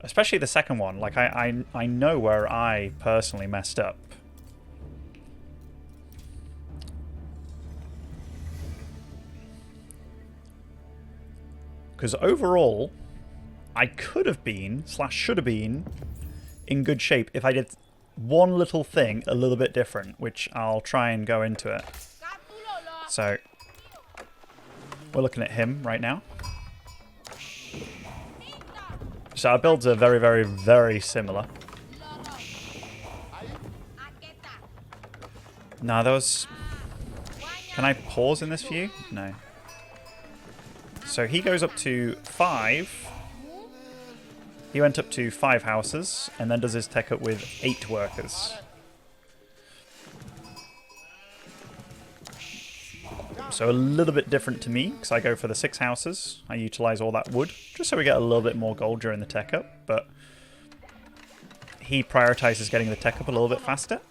Especially the second one. Like, I know where I personally messed up. Because overall, I could have been, / should have been, in good shape if I did one little thing a little bit different, which I'll try and go into it. So, we're looking at him right now. So our builds are very, very, very similar. Now those... Can I pause in this view? No. So he goes up to 5. He went up to 5 houses, and then does his tech up with 8 workers. So a little bit different to me, because I go for the 6 houses. I utilize all that wood, just so we get a little bit more gold during the tech up, but he prioritizes getting the tech up a little bit faster.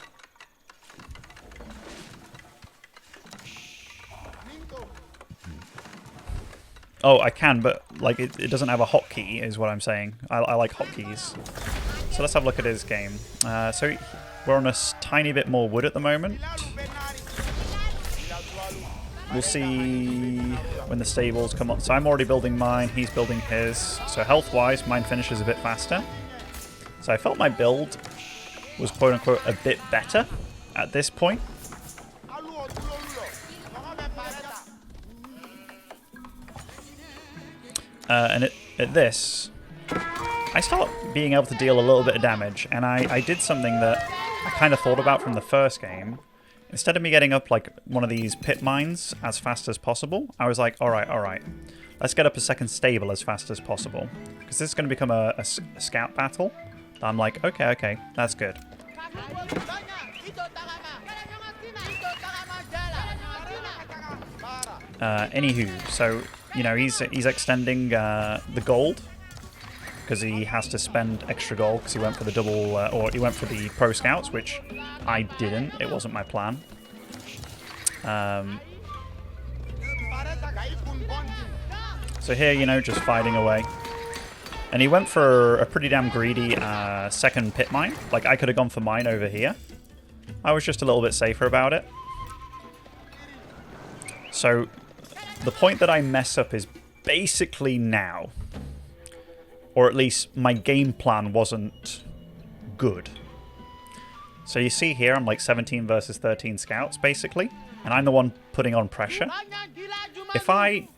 Oh, I can, but like it doesn't have a hotkey, is what I'm saying. I like hotkeys. So let's have a look at his game. So we're on a tiny bit more wood at the moment. We'll see when the stables come up. So I'm already building mine, he's building his. So health-wise, mine finishes a bit faster. So I felt my build was quote-unquote a bit better at this point. And at this, I start being able to deal a little bit of damage, and I did something that I kind of thought about from the first game. Instead of me getting up like one of these pit mines as fast as possible, I was like, alright, let's get up a second stable as fast as possible. Because this is going to become a scout battle. I'm like, okay, that's good. Anywho, so... You know, he's extending the gold because he has to spend extra gold because he went for the double, or he went for the pro scouts, which I didn't. It wasn't my plan. So here, you know, just fighting away. And he went for a pretty damn greedy second pit mine. Like, I could have gone for mine over here. I was just a little bit safer about it. So... The point that I mess up is basically now. Or at least my game plan wasn't good. So you see here, I'm like 17 versus 13 scouts, basically. And I'm the one putting on pressure. If I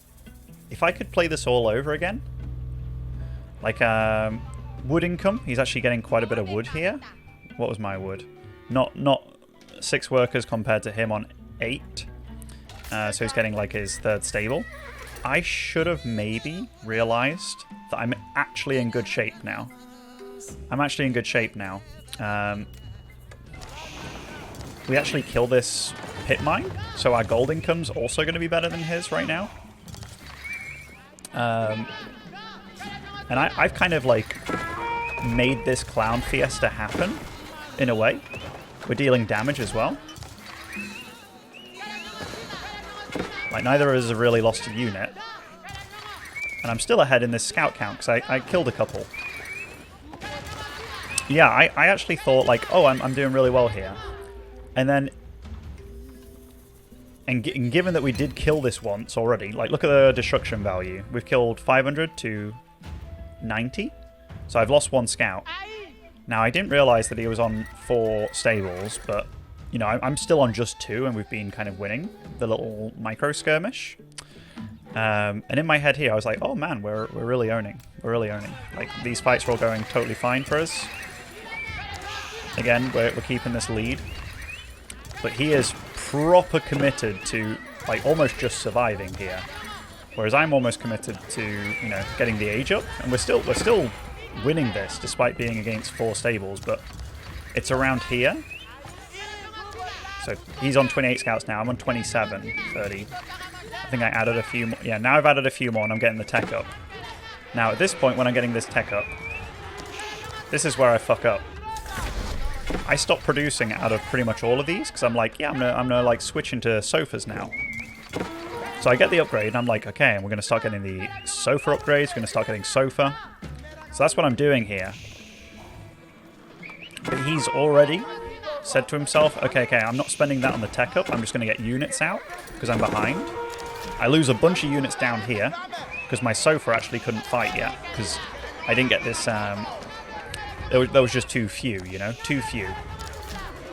could play this all over again. Like, wood income. He's actually getting quite a bit of wood here. What was my wood? Not 6 workers compared to him on 8. So he's getting like his 3rd stable. I should have maybe realized that I'm actually in good shape now. We actually kill this pit mine, so our gold income's also going to be better than his right now. And I've kind of like made this clown fiesta happen, in a way. We're dealing damage as well. Like, neither of us have really lost a unit. And I'm still ahead in this scout count, because I killed a couple. Yeah, I actually thought, like, oh, I'm doing really well here. And then... And given that we did kill this once already, like, look at the destruction value. We've killed 500 to 90. So I've lost 1 scout. Now, I didn't realize that he was on 4 stables, but... You know, I'm still on just 2, and we've been kind of winning the little micro skirmish. And in my head here, I was like, "Oh man, we're really owning. We're really owning. Like, these fights are all going totally fine for us. Again, we're keeping this lead, but he is proper committed to like almost just surviving here, whereas I'm almost committed to, you know, getting the age up, and we're still winning this despite being against 4 stables, but it's around here." So he's on 28 scouts now. I'm on 27, 30. I think I added a few more. Yeah, now I've added a few more and I'm getting the tech up. Now at this point, when I'm getting this tech up, this is where I fuck up. I stopped producing out of pretty much all of these because I'm like, yeah, I'm gonna like switch into sofas now. So I get the upgrade and I'm like, okay, and we're gonna start getting the sofa upgrades. We're gonna start getting sofa. So that's what I'm doing here. But he's already said to himself, okay, I'm not spending that on the tech up. I'm just going to get units out because I'm behind. I lose a bunch of units down here because my sofa actually couldn't fight yet because I didn't get this... there was just too few, you know? Too few.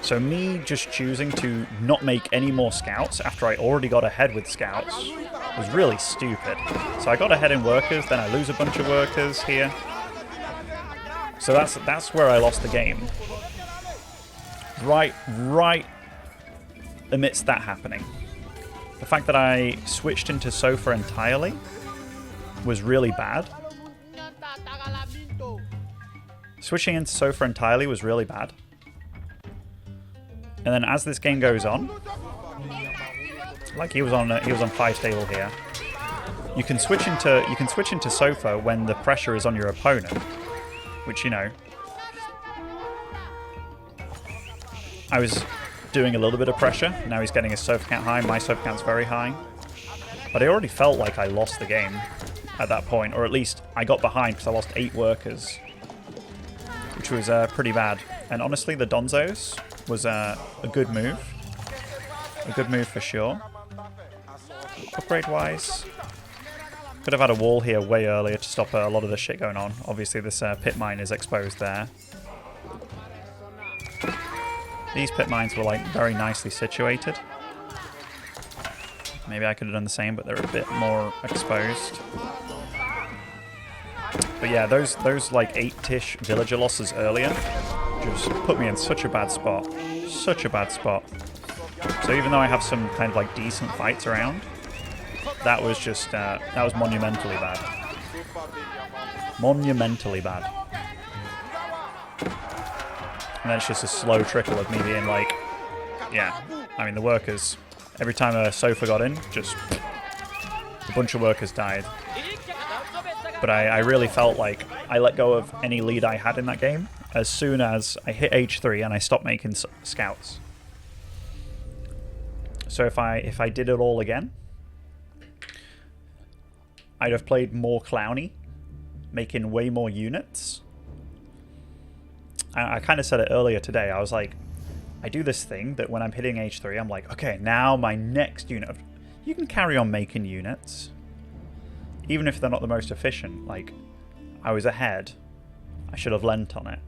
So me just choosing to not make any more scouts after I already got ahead with scouts was really stupid. So I got ahead in workers, then I lose a bunch of workers here. So that's where I lost the game. Right amidst that happening. The fact that I switched into sofa entirely was really bad. Switching into sofa entirely was really bad. And then as this game goes on, like he was on 5 stable here, you can switch into sofa when the pressure is on your opponent, which, you know, I was doing a little bit of pressure. Now he's getting his sofa count high. My sofa count's very high. But I already felt like I lost the game at that point, or at least I got behind because I lost 8 workers, which was pretty bad. And honestly, the Donzos was a good move. A good move for sure. Upgrade-wise, could have had a wall here way earlier to stop a lot of the shit going on. Obviously, this pit mine is exposed there. These pit mines were like very nicely situated. Maybe I could have done the same, but they're a bit more exposed. But yeah, those like 8-ish villager losses earlier just put me in such a bad spot. Such a bad spot. So even though I have some kind of like decent fights around, that was just, that was monumentally bad. Monumentally bad. And then it's just a slow trickle of me being like, yeah, I mean the workers, every time a sofa got in, just a bunch of workers died. But I really felt like I let go of any lead I had in that game as soon as I hit H3 and I stopped making scouts. So if I did it all again, I'd have played more clowny, making way more units. I kind of said it earlier today. I was like, I do this thing that when I'm hitting H3, I'm like, okay, now my next unit. You can carry on making units, even if they're not the most efficient. Like, I was ahead. I should have lent on it.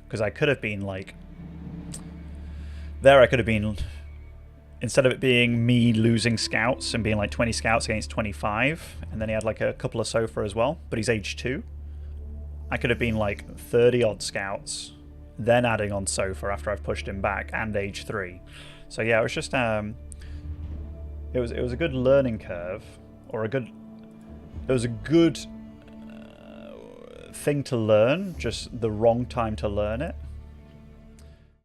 Because I could have been like... There I could have been... Instead of it being me losing scouts and being like 20 scouts against 25, and then he had like a couple of sofa as well, but he's age 2. I could have been like 30 odd scouts, then adding on sofa after I've pushed him back, and age 3. So yeah, it was just it was a good learning curve, or it was a good thing to learn, just the wrong time to learn it.